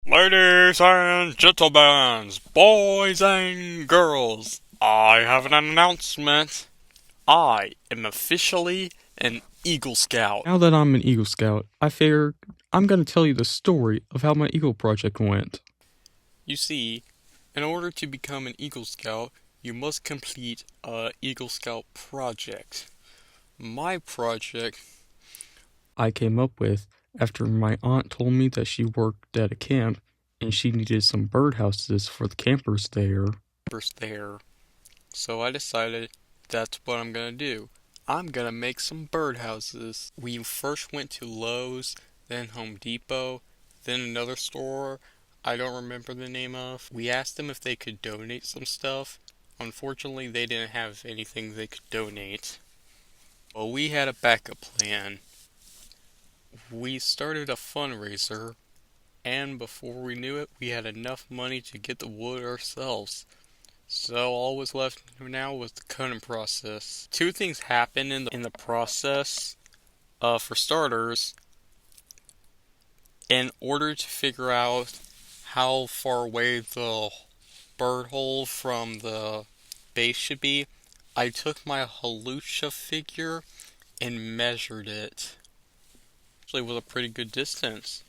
Ladies and gentlemen, boys and girls, I have an announcement. I am officially an Eagle Scout. Now that I'm an Eagle Scout, I figure I'm gonna tell you the story of how my Eagle project went. You see, in order to become an Eagle Scout, you must complete a Eagle Scout project. My project, I came up with after my aunt told me that she worked at a camp and she needed some birdhouses for the campers there. was there. So I decided that's what I'm gonna do. I'm gonna make some birdhouses. We first went to Lowe's, then Home Depot, then another store I don't remember the name of. We asked them if they could donate some stuff. Unfortunately, they didn't have anything they could donate. Well, we had a backup plan. We started a fundraiser, and before we knew it, we had enough money to get the wood ourselves. So all was left now was the cutting process. Two things happened in the process. For starters, in order to figure out how far away the bird hole from the base should be, I took my Halucha figure and measured it. Actually, it was a pretty good distance.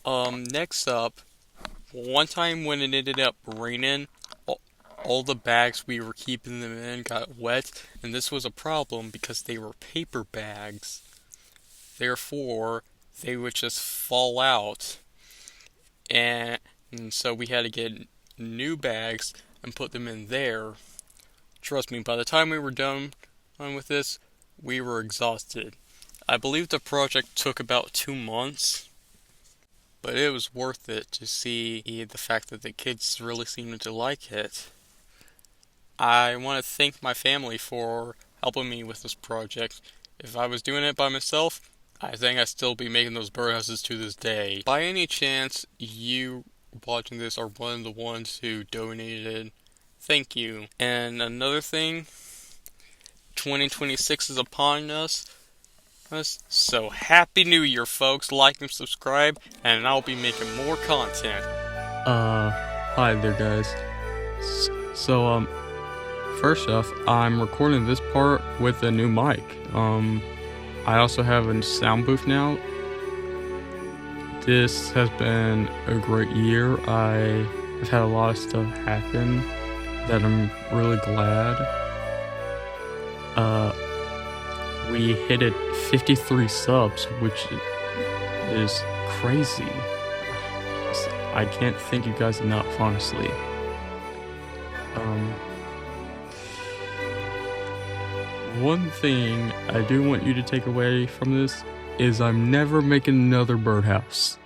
Next up, one time when it ended up raining, all the bags we were keeping them in got wet, and this was a problem because they were paper bags. Therefore, they would just fall out. And so we had to get new bags and put them in there. Trust me, by the time we were done with this, we were exhausted. I believe the project took about 2 months, but it was worth it to see the fact that the kids really seemed to like it. I want to thank my family for helping me with this project. If I was doing it by myself, I think I'd still be making those birdhouses to this day. By any chance, you watching this are one of the ones who donated, thank you. And another thing, 2026 is upon us. So happy New Year, folks. Like and subscribe, and I'll be making more content. Hi there guys. So, first off, I'm recording this part with a new mic. I also have a sound booth now. This has been a great year. I've had a lot of stuff happen that I'm really glad. We hit it 53 subs, which is crazy. I can't thank you guys enough, honestly. One thing I do want you to take away from this is I'm never making another birdhouse.